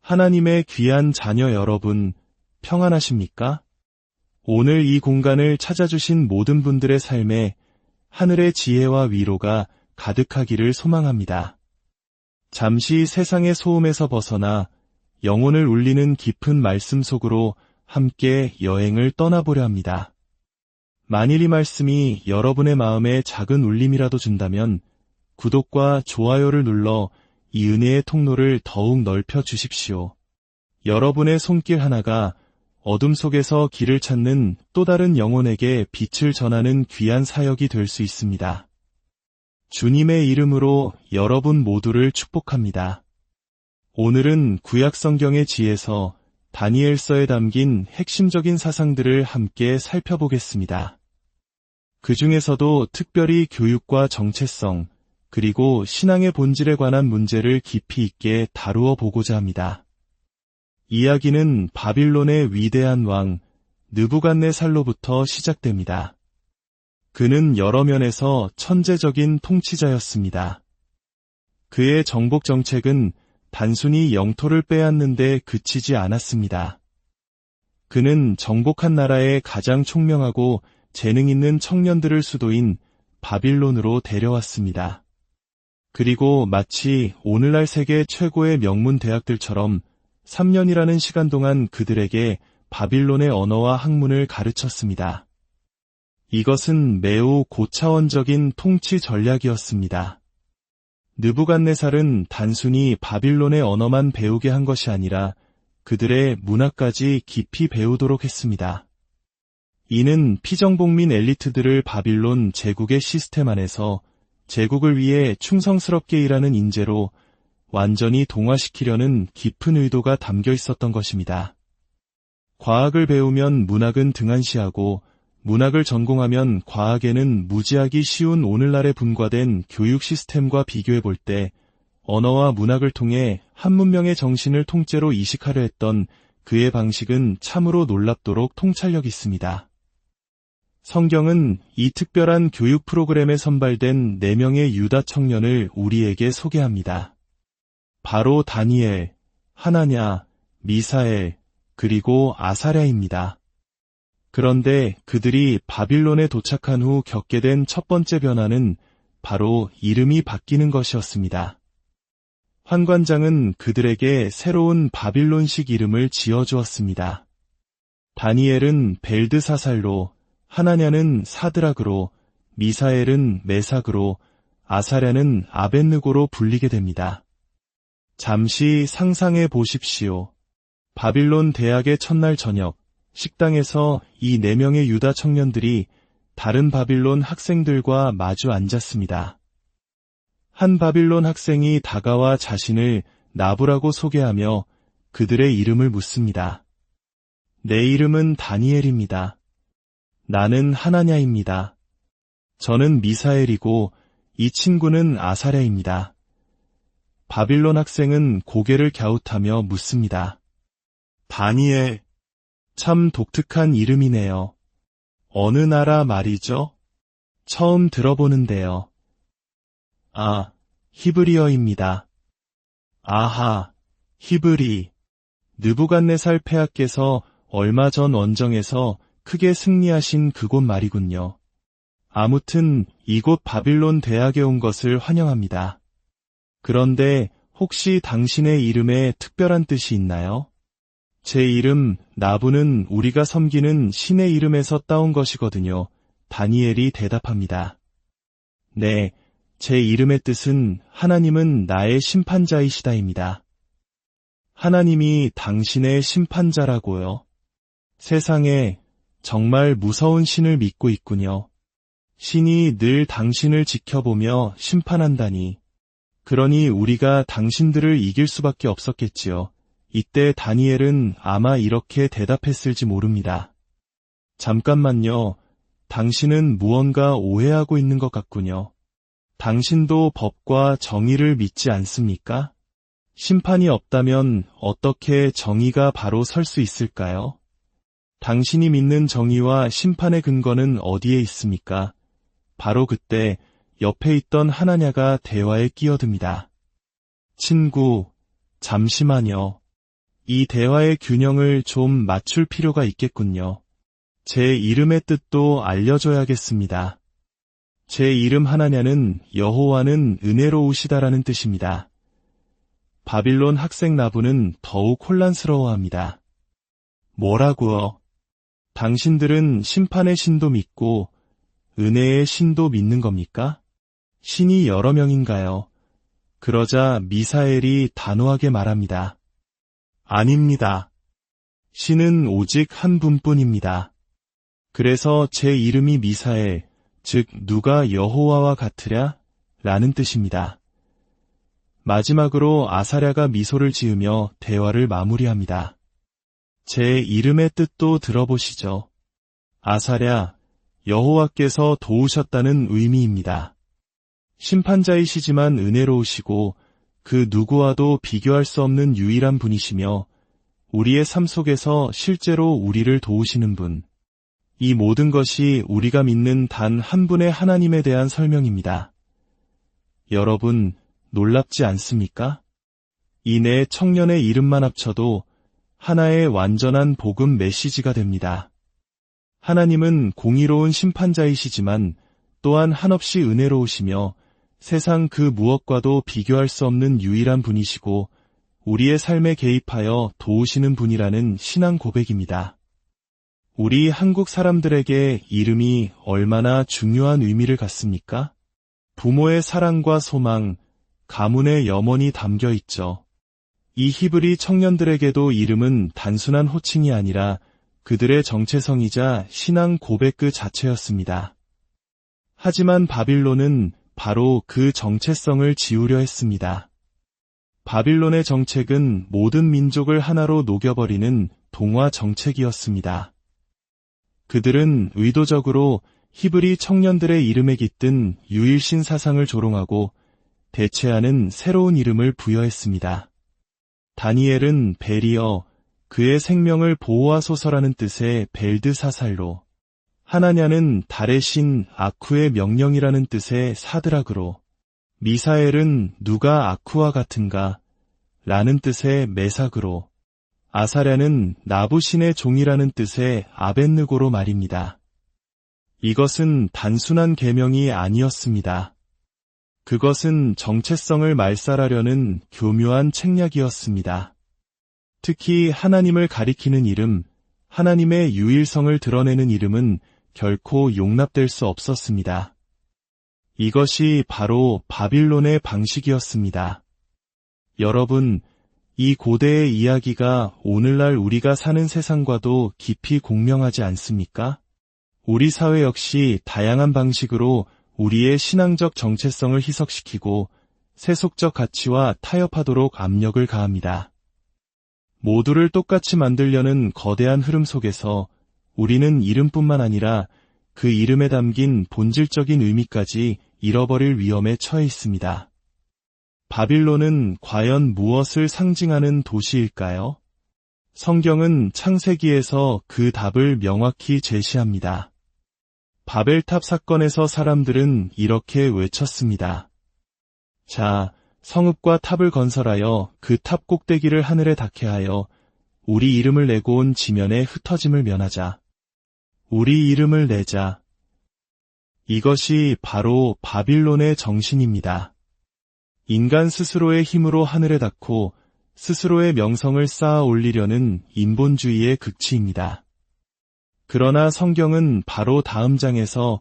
하나님의 귀한 자녀 여러분, 평안하십니까? 오늘 이 공간을 찾아주신 모든 분들의 삶에 하늘의 지혜와 위로가 가득하기를 소망합니다. 잠시 세상의 소음에서 벗어나 영혼을 울리는 깊은 말씀 속으로 함께 여행을 떠나보려 합니다. 만일 이 말씀이 여러분의 마음에 작은 울림이라도 준다면 구독과 좋아요를 눌러 이 은혜의 통로를 더욱 넓혀 주십시오. 여러분의 손길 하나가 어둠 속에서 길을 찾는 또 다른 영혼에게 빛을 전하는 귀한 사역이 될 수 있습니다. 주님의 이름으로 여러분 모두를 축복합니다. 오늘은 구약 성경의 지에서 다니엘서에 담긴 핵심적인 사상들을 함께 살펴보겠습니다. 그 중에서도 특별히 교육과 정체성, 그리고 신앙의 본질에 관한 문제를 깊이 있게 다루어 보고자 합니다. 이야기는 바빌론의 위대한 왕 느부갓네살로부터 시작됩니다. 그는 여러 면에서 천재적인 통치자였습니다. 그의 정복 정책은 단순히 영토를 빼앗는 데 그치지 않았습니다. 그는 정복한 나라의 가장 총명하고 재능 있는 청년들을 수도인 바빌론으로 데려왔습니다. 그리고 마치 오늘날 세계 최고의 명문 대학들처럼 3년이라는 시간 동안 그들에게 바빌론의 언어와 학문을 가르쳤습니다. 이것은 매우 고차원적인 통치 전략이었습니다. 느부갓네살은 단순히 바빌론의 언어만 배우게 한 것이 아니라 그들의 문화까지 깊이 배우도록 했습니다. 이는 피정복민 엘리트들을 바빌론 제국의 시스템 안에서 제국을 위해 충성스럽게 일하는 인재로 완전히 동화시키려는 깊은 의도가 담겨 있었던 것입니다. 과학을 배우면 문학은 등한시하고 문학을 전공하면 과학에는 무지하기 쉬운 오늘날의 분과된 교육 시스템과 비교해 볼 때 언어와 문학을 통해 한 문명의 정신을 통째로 이식하려 했던 그의 방식은 참으로 놀랍도록 통찰력 있습니다. 성경은 이 특별한 교육 프로그램에 선발된 4명의 유다 청년을 우리에게 소개합니다. 바로 다니엘, 하나냐, 미사엘, 그리고 아사랴입니다. 그런데 그들이 바빌론에 도착한 후 겪게 된 첫 번째 변화는 바로 이름이 바뀌는 것이었습니다. 환관장은 그들에게 새로운 바빌론식 이름을 지어주었습니다. 다니엘은 벨드사살로, 하나냐는 사드락으로, 미사엘은 메삭으로, 아사랴는 아벳느고로 불리게 됩니다. 잠시 상상해 보십시오. 바빌론 대학의 첫날 저녁, 식당에서 이 4명의 유다 청년들이 다른 바빌론 학생들과 마주 앉았습니다. 한 바빌론 학생이 다가와 자신을 나부라고 소개하며 그들의 이름을 묻습니다. 내 이름은 다니엘입니다. 나는 하나냐입니다. 저는 미사엘이고 이 친구는 아사랴입니다. 바빌론 학생은 고개를 갸웃하며 묻습니다. 다니엘, 참 독특한 이름이네요. 어느 나라 말이죠? 처음 들어보는데요. 아, 히브리어입니다. 아하, 히브리. 느부갓네살 폐하께서 얼마 전 원정에서 크게 승리하신 그곳 말이군요. 아무튼 이곳 바빌론 대학에 온 것을 환영합니다. 그런데 혹시 당신의 이름에 특별한 뜻이 있나요? 제 이름 나부는 우리가 섬기는 신의 이름에서 따온 것이거든요. 다니엘이 대답합니다. 네, 제 이름의 뜻은 하나님은 나의 심판자이시다입니다. 하나님이 당신의 심판자라고요? 세상에 정말 무서운 신을 믿고 있군요. 신이 늘 당신을 지켜보며 심판한다니. 그러니 우리가 당신들을 이길 수밖에 없었겠지요. 이때 다니엘은 아마 이렇게 대답했을지 모릅니다. 잠깐만요. 당신은 무언가 오해하고 있는 것 같군요. 당신도 법과 정의를 믿지 않습니까? 심판이 없다면 어떻게 정의가 바로 설 수 있을까요? 당신이 믿는 정의와 심판의 근거는 어디에 있습니까? 바로 그때 옆에 있던 하나냐가 대화에 끼어듭니다. 친구, 잠시만요. 이 대화의 균형을 좀 맞출 필요가 있겠군요. 제 이름의 뜻도 알려줘야겠습니다. 제 이름 하나냐는 여호와는 은혜로우시다라는 뜻입니다. 바빌론 학생 나부는 더욱 혼란스러워합니다. 뭐라고요? 당신들은 심판의 신도 믿고 은혜의 신도 믿는 겁니까? 신이 여러 명인가요? 그러자 미사엘이 단호하게 말합니다. 아닙니다. 신은 오직 한 분뿐입니다. 그래서 제 이름이 미사엘, 즉 누가 여호와와 같으랴? 라는 뜻입니다. 마지막으로 아사랴가 미소를 지으며 대화를 마무리합니다. 제 이름의 뜻도 들어보시죠. 아사랴, 여호와께서 도우셨다는 의미입니다. 심판자이시지만 은혜로우시고 그 누구와도 비교할 수 없는 유일한 분이시며 우리의 삶 속에서 실제로 우리를 도우시는 분. 이 모든 것이 우리가 믿는 단 한 분의 하나님에 대한 설명입니다. 여러분, 놀랍지 않습니까? 이 네 청년의 이름만 합쳐도 하나의 완전한 복음 메시지가 됩니다. 하나님은 공의로운 심판자이시지만 또한 한없이 은혜로우시며 세상 그 무엇과도 비교할 수 없는 유일한 분이시고 우리의 삶에 개입하여 도우시는 분이라는 신앙 고백입니다. 우리 한국 사람들에게 이름이 얼마나 중요한 의미를 갖습니까? 부모의 사랑과 소망, 가문의 염원이 담겨 있죠. 이 히브리 청년들에게도 이름은 단순한 호칭이 아니라 그들의 정체성이자 신앙 고백 그 자체였습니다. 하지만 바빌론은 바로 그 정체성을 지우려 했습니다. 바빌론의 정책은 모든 민족을 하나로 녹여버리는 동화 정책이었습니다. 그들은 의도적으로 히브리 청년들의 이름에 깃든 유일신 사상을 조롱하고 대체하는 새로운 이름을 부여했습니다. 다니엘은 베리어, 그의 생명을 보호하소서라는 뜻의 벨드사살로, 하나냐는 달의 신 아쿠의 명령이라는 뜻의 사드락으로, 미사엘은 누가 아쿠와 같은가? 라는 뜻의 메삭으로, 아사랴는 나부신의 종이라는 뜻의 아벳느고로 말입니다. 이것은 단순한 계명이 아니었습니다. 그것은 정체성을 말살하려는 교묘한 책략이었습니다. 특히 하나님을 가리키는 이름, 하나님의 유일성을 드러내는 이름은 결코 용납될 수 없었습니다. 이것이 바로 바빌론의 방식이었습니다. 여러분, 이 고대의 이야기가 오늘날 우리가 사는 세상과도 깊이 공명하지 않습니까? 우리 사회 역시 다양한 방식으로 우리의 신앙적 정체성을 희석시키고 세속적 가치와 타협하도록 압력을 가합니다. 모두를 똑같이 만들려는 거대한 흐름 속에서 우리는 이름뿐만 아니라 그 이름에 담긴 본질적인 의미까지 잃어버릴 위험에 처해 있습니다. 바빌론은 과연 무엇을 상징하는 도시일까요? 성경은 창세기에서 그 답을 명확히 제시합니다. 바벨탑 사건에서 사람들은 이렇게 외쳤습니다. 자, 성읍과 탑을 건설하여 그 탑 꼭대기를 하늘에 닿게 하여 우리 이름을 내고 온 지면에 흩어짐을 면하자. 우리 이름을 내자. 이것이 바로 바빌론의 정신입니다. 인간 스스로의 힘으로 하늘에 닿고 스스로의 명성을 쌓아 올리려는 인본주의의 극치입니다. 그러나 성경은 바로 다음 장에서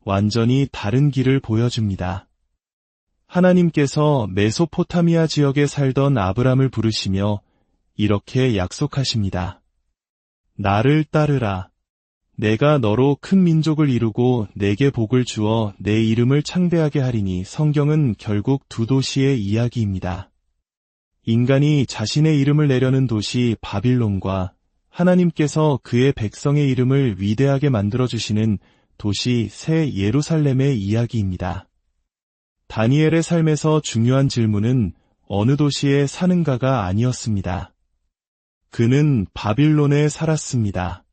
완전히 다른 길을 보여줍니다. 하나님께서 메소포타미아 지역에 살던 아브람을 부르시며 이렇게 약속하십니다. 나를 따르라. 내가 너로 큰 민족을 이루고 내게 복을 주어 내 이름을 창대하게 하리니. 성경은 결국 두 도시의 이야기입니다. 인간이 자신의 이름을 내려는 도시 바빌론과 하나님께서 그의 백성의 이름을 위대하게 만들어주시는 도시 새 예루살렘의 이야기입니다. 다니엘의 삶에서 중요한 질문은 어느 도시에 사는가가 아니었습니다. 그는 바빌론에 살았습니다.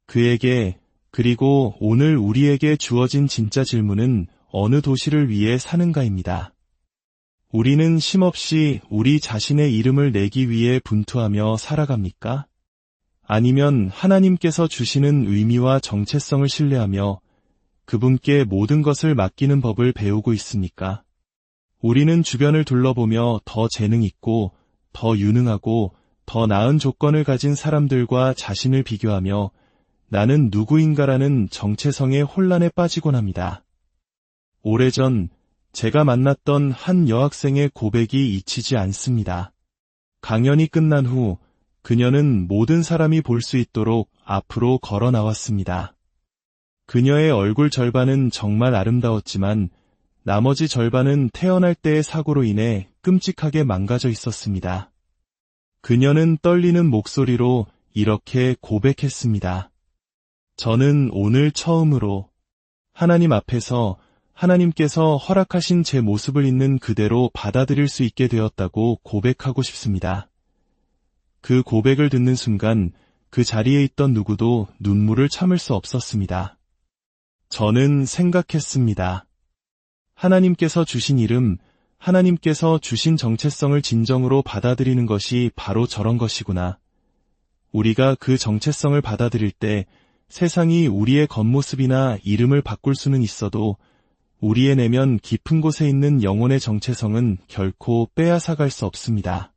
그에게, 그리고 오늘 우리에게 주어진 진짜 질문은 어느 도시를 위해 사는가입니다. 우리는 쉼없이 우리 자신의 이름을 내기 위해 분투하며 살아갑니까? 아니면 하나님께서 주시는 의미와 정체성을 신뢰하며 그분께 모든 것을 맡기는 법을 배우고 있습니까? 우리는 주변을 둘러보며 더 재능 있고 더 유능하고 더 나은 조건을 가진 사람들과 자신을 비교하며 나는 누구인가라는 정체성의 혼란에 빠지곤 합니다. 오래전 제가 만났던 한 여학생의 고백이 잊히지 않습니다. 강연이 끝난 후 그녀는 모든 사람이 볼 수 있도록 앞으로 걸어 나왔습니다. 그녀의 얼굴 절반은 정말 아름다웠지만 나머지 절반은 태어날 때의 사고로 인해 끔찍하게 망가져 있었습니다. 그녀는 떨리는 목소리로 이렇게 고백했습니다. 저는 오늘 처음으로 하나님 앞에서 하나님께서 허락하신 제 모습을 있는 그대로 받아들일 수 있게 되었다고 고백하고 싶습니다. 그 고백을 듣는 순간 그 자리에 있던 누구도 눈물을 참을 수 없었습니다. 저는 생각했습니다. 하나님께서 주신 이름, 하나님께서 주신 정체성을 진정으로 받아들이는 것이 바로 저런 것이구나. 우리가 그 정체성을 받아들일 때 세상이 우리의 겉모습이나 이름을 바꿀 수는 있어도 우리의 내면 깊은 곳에 있는 영혼의 정체성은 결코 빼앗아갈 수 없습니다.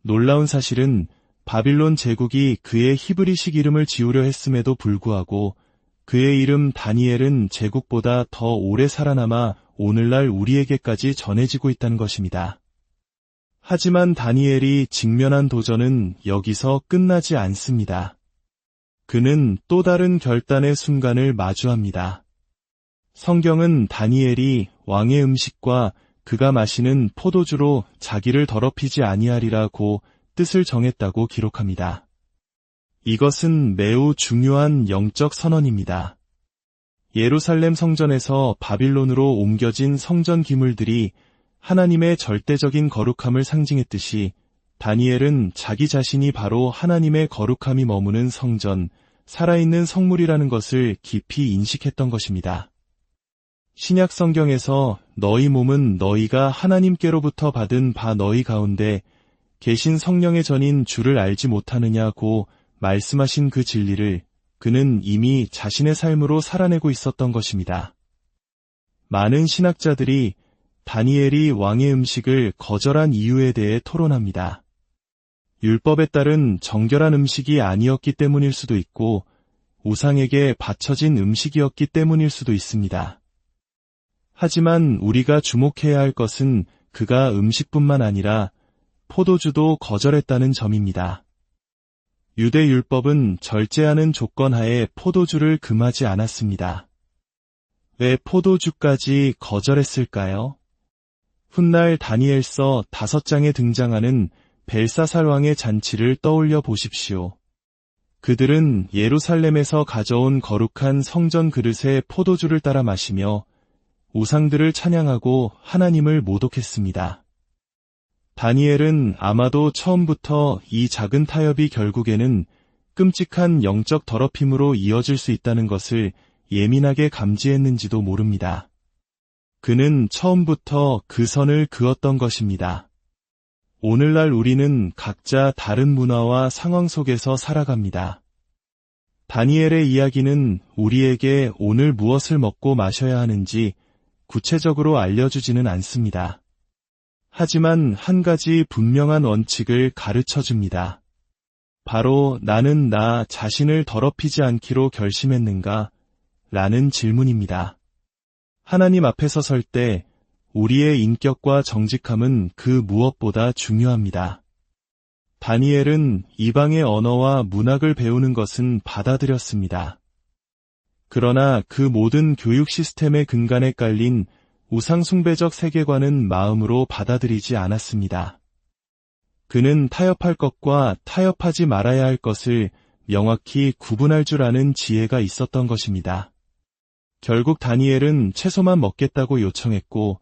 놀라운 사실은 바빌론 제국이 그의 히브리식 이름을 지우려 했음에도 불구하고 그의 이름 다니엘은 제국보다 더 오래 살아남아 오늘날 우리에게까지 전해지고 있다는 것입니다. 하지만 다니엘이 직면한 도전은 여기서 끝나지 않습니다. 그는 또 다른 결단의 순간을 마주합니다. 성경은 다니엘이 왕의 음식과 그가 마시는 포도주로 자기를 더럽히지 아니하리라고 뜻을 정했다고 기록합니다. 이것은 매우 중요한 영적 선언입니다. 예루살렘 성전에서 바빌론으로 옮겨진 성전 기물들이 하나님의 절대적인 거룩함을 상징했듯이 다니엘은 자기 자신이 바로 하나님의 거룩함이 머무는 성전, 살아있는 성물이라는 것을 깊이 인식했던 것입니다. 신약 성경에서 너희 몸은 너희가 하나님께로부터 받은 바 너희 가운데 계신 성령의 전인 주를 알지 못하느냐고 말씀하신 그 진리를 그는 이미 자신의 삶으로 살아내고 있었던 것입니다. 많은 신학자들이 다니엘이 왕의 음식을 거절한 이유에 대해 토론합니다. 율법에 따른 정결한 음식이 아니었기 때문일 수도 있고 우상에게 바쳐진 음식이었기 때문일 수도 있습니다. 하지만 우리가 주목해야 할 것은 그가 음식뿐만 아니라 포도주도 거절했다는 점입니다. 유대 율법은 절제하는 조건 하에 포도주를 금하지 않았습니다. 왜 포도주까지 거절했을까요? 훗날 다니엘서 5장에 등장하는 벨사살 왕의 잔치를 떠올려 보십시오. 그들은 예루살렘에서 가져온 거룩한 성전 그릇에 포도주를 따라 마시며 우상들을 찬양하고 하나님을 모독했습니다. 다니엘은 아마도 처음부터 이 작은 타협이 결국에는 끔찍한 영적 더럽힘으로 이어질 수 있다는 것을 예민하게 감지했는지도 모릅니다. 그는 처음부터 그 선을 그었던 것입니다. 오늘날 우리는 각자 다른 문화와 상황 속에서 살아갑니다. 다니엘의 이야기는 우리에게 오늘 무엇을 먹고 마셔야 하는지 구체적으로 알려주지는 않습니다. 하지만 한 가지 분명한 원칙을 가르쳐줍니다. 바로 나는 나 자신을 더럽히지 않기로 결심했는가? 라는 질문입니다. 하나님 앞에서 설 때 우리의 인격과 정직함은 그 무엇보다 중요합니다. 다니엘은 이방의 언어와 문학을 배우는 것은 받아들였습니다. 그러나 그 모든 교육 시스템의 근간에 깔린 우상숭배적 세계관은 마음으로 받아들이지 않았습니다. 그는 타협할 것과 타협하지 말아야 할 것을 명확히 구분할 줄 아는 지혜가 있었던 것입니다. 결국 다니엘은 채소만 먹겠다고 요청했고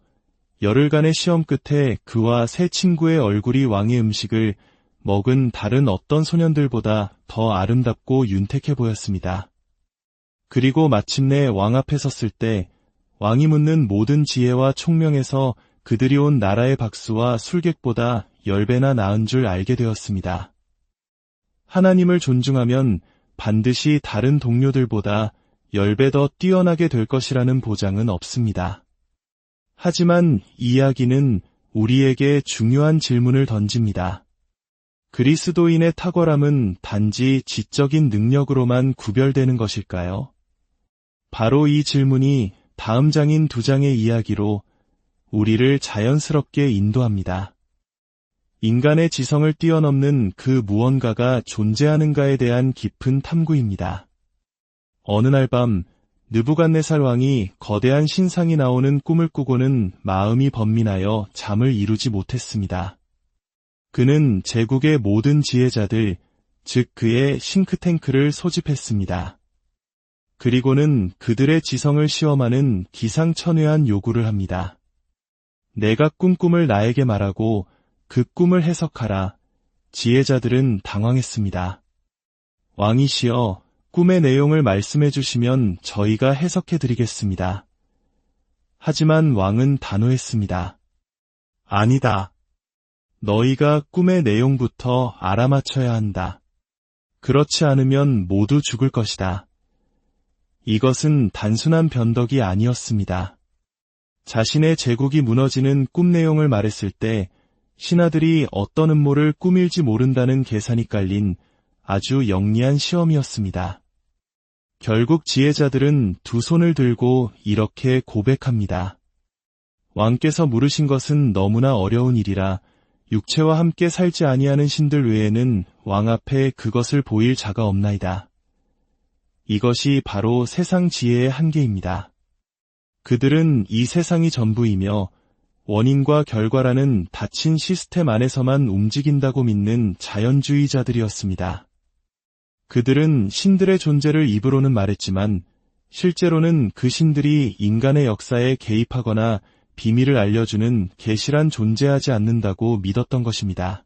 열흘간의 시험 끝에 그와 세 친구의 얼굴이 왕의 음식을 먹은 다른 어떤 소년들보다 더 아름답고 윤택해 보였습니다. 그리고 마침내 왕 앞에 섰을 때 왕이 묻는 모든 지혜와 총명에서 그들이 온 나라의 박수와 술객보다 10배나 나은 줄 알게 되었습니다. 하나님을 존중하면 반드시 다른 동료들보다 10배 더 뛰어나게 될 것이라는 보장은 없습니다. 하지만 이야기는 우리에게 중요한 질문을 던집니다. 그리스도인의 탁월함은 단지 지적인 능력으로만 구별되는 것일까요? 바로 이 질문이 다음 장인 2장의 이야기로 우리를 자연스럽게 인도합니다. 인간의 지성을 뛰어넘는 그 무언가가 존재하는가에 대한 깊은 탐구입니다. 어느 날 밤 느부갓네살 왕이 거대한 신상이 나오는 꿈을 꾸고는 마음이 번민하여 잠을 이루지 못했습니다. 그는 제국의 모든 지혜자들, 즉 그의 싱크탱크를 소집했습니다. 그리고는 그들의 지성을 시험하는 기상천외한 요구를 합니다. 내가 꾼 꿈을 나에게 말하고 그 꿈을 해석하라. 지혜자들은 당황했습니다. 왕이시여, 꿈의 내용을 말씀해 주시면 저희가 해석해 드리겠습니다. 하지만 왕은 단호했습니다. 아니다. 너희가 꿈의 내용부터 알아맞혀야 한다. 그렇지 않으면 모두 죽을 것이다. 이것은 단순한 변덕이 아니었습니다. 자신의 제국이 무너지는 꿈 내용을 말했을 때 신하들이 어떤 음모를 꾸밀지 모른다는 계산이 깔린 아주 영리한 시험이었습니다. 결국 지혜자들은 두 손을 들고 이렇게 고백합니다. 왕께서 물으신 것은 너무나 어려운 일이라 육체와 함께 살지 아니하는 신들 외에는 왕 앞에 그것을 보일 자가 없나이다. 이것이 바로 세상 지혜의 한계입니다. 그들은 이 세상이 전부이며 원인과 결과라는 닫힌 시스템 안에서만 움직인다고 믿는 자연주의자들이었습니다. 그들은 신들의 존재를 입으로는 말했지만 실제로는 그 신들이 인간의 역사에 개입하거나 비밀을 알려주는 계시란 존재하지 않는다고 믿었던 것입니다.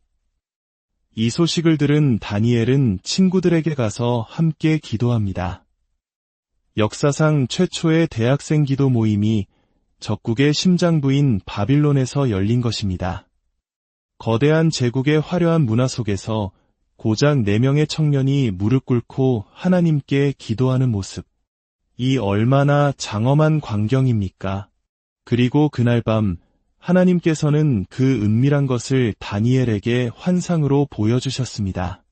이 소식을 들은 다니엘은 친구들에게 가서 함께 기도합니다. 역사상 최초의 대학생 기도 모임이 적국의 심장부인 바빌론에서 열린 것입니다. 거대한 제국의 화려한 문화 속에서 고작 4명의 청년이 무릎 꿇고 하나님께 기도하는 모습. 이 얼마나 장엄한 광경입니까? 그리고 그날 밤 하나님께서는 그 은밀한 것을 다니엘에게 환상으로 보여주셨습니다.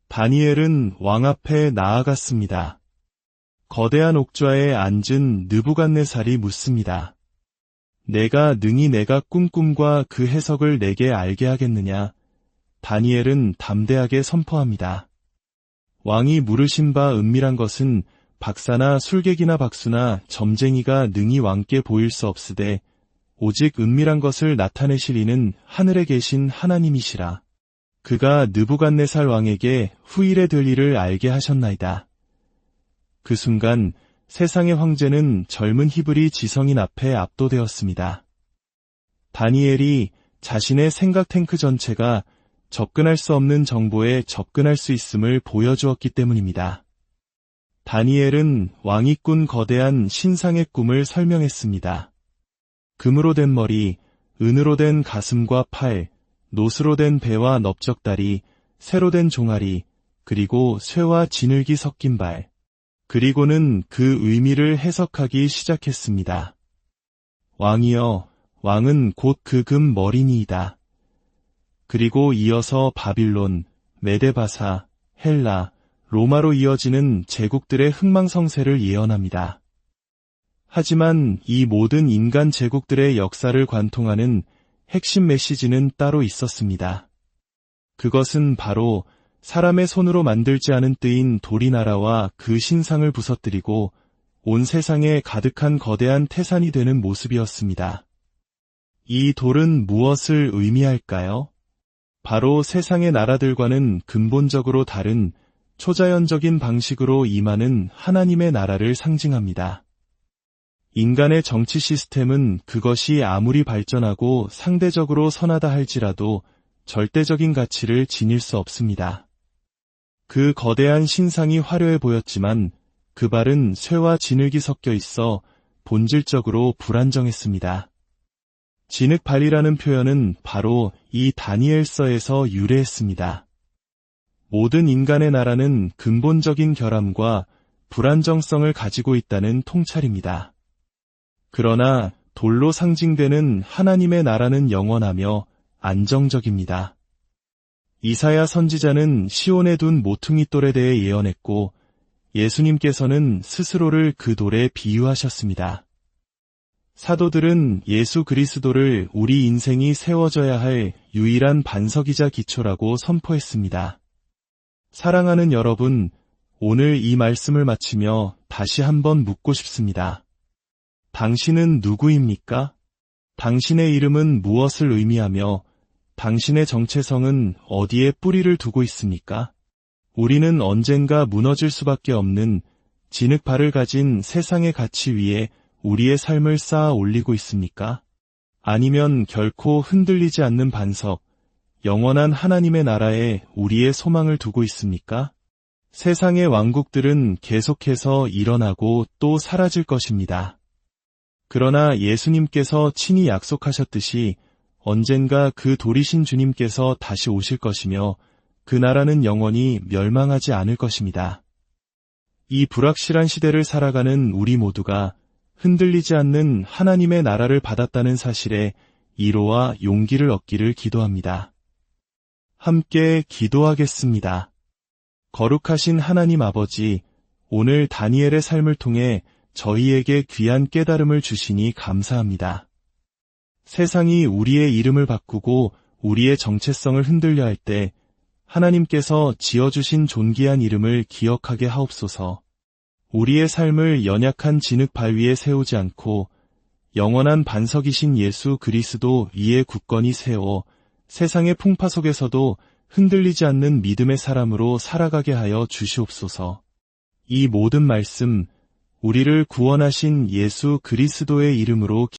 다니엘은 왕 앞에 나아갔습니다. 거대한 옥좌에 앉은 느부갓네살이 묻습니다. 내가 능히 내가 꾼 꿈과 그 해석을 내게 알게 하겠느냐? 다니엘은 담대하게 선포합니다. 왕이 물으신 바 은밀한 것은 박사나 술객이나 박수나 점쟁이가 능히 왕께 보일 수 없으되 오직 은밀한 것을 나타내실 이는 하늘에 계신 하나님이시라. 그가 느부갓네살 왕에게 후일에 될 일을 알게 하셨나이다. 그 순간 세상의 황제는 젊은 히브리 지성인 앞에 압도되었습니다. 다니엘이 자신의 생각 탱크 전체가 접근할 수 없는 정보에 접근할 수 있음을 보여주었기 때문입니다. 다니엘은 왕이 꾼 거대한 신상의 꿈을 설명했습니다. 금으로 된 머리, 은으로 된 가슴과 팔, 노스로 된 배와 넓적다리, 쇠로 된 종아리, 그리고 쇠와 진흙이 섞인 발. 그리고는 그 의미를 해석하기 시작했습니다. 왕이여, 왕은 곧 그 금 머리니이다. 그리고 이어서 바빌론, 메데바사, 헬라, 로마로 이어지는 제국들의 흥망성쇠를 예언합니다. 하지만 이 모든 인간 제국들의 역사를 관통하는 핵심 메시지는 따로 있었습니다. 그것은 바로 사람의 손으로 만들지 않은 뜨인 돌이 나라와 그 신상을 부서뜨리고 온 세상에 가득한 거대한 태산이 되는 모습이었습니다. 이 돌은 무엇을 의미할까요? 바로 세상의 나라들과는 근본적으로 다른 초자연적인 방식으로 임하는 하나님의 나라를 상징합니다. 인간의 정치 시스템은 그것이 아무리 발전하고 상대적으로 선하다 할지라도 절대적인 가치를 지닐 수 없습니다. 그 거대한 신상이 화려해 보였지만 그 발은 쇠와 진흙이 섞여 있어 본질적으로 불안정했습니다. 진흙발이라는 표현은 바로 이 다니엘서에서 유래했습니다. 모든 인간의 나라는 근본적인 결함과 불안정성을 가지고 있다는 통찰입니다. 그러나 돌로 상징되는 하나님의 나라는 영원하며 안정적입니다. 이사야 선지자는 시온에 둔 모퉁이 돌에 대해 예언했고 예수님께서는 스스로를 그 돌에 비유하셨습니다. 사도들은 예수 그리스도를 우리 인생이 세워져야 할 유일한 반석이자 기초라고 선포했습니다. 사랑하는 여러분, 오늘 이 말씀을 마치며 다시 한번 묻고 싶습니다. 당신은 누구입니까? 당신의 이름은 무엇을 의미하며 당신의 정체성은 어디에 뿌리를 두고 있습니까? 우리는 언젠가 무너질 수밖에 없는 진흙발을 가진 세상의 가치 위에 우리의 삶을 쌓아 올리고 있습니까? 아니면 결코 흔들리지 않는 반석, 영원한 하나님의 나라에 우리의 소망을 두고 있습니까? 세상의 왕국들은 계속해서 일어나고 또 사라질 것입니다. 그러나 예수님께서 친히 약속하셨듯이 언젠가 그 돌이신 주님께서 다시 오실 것이며 그 나라는 영원히 멸망하지 않을 것입니다. 이 불확실한 시대를 살아가는 우리 모두가 흔들리지 않는 하나님의 나라를 받았다는 사실에 위로와 용기를 얻기를 기도합니다. 함께 기도하겠습니다. 거룩하신 하나님 아버지, 오늘 다니엘의 삶을 통해 저희에게 귀한 깨달음을 주시니 감사합니다. 세상이 우리의 이름을 바꾸고 우리의 정체성을 흔들려 할 때 하나님께서 지어주신 존귀한 이름을 기억하게 하옵소서. 우리의 삶을 연약한 진흙발 위에 세우지 않고 영원한 반석이신 예수 그리스도 위에 굳건히 세워 세상의 풍파 속에서도 흔들리지 않는 믿음의 사람으로 살아가게 하여 주시옵소서. 이 모든 말씀, 우리를 구원하신 예수 그리스도의 이름으로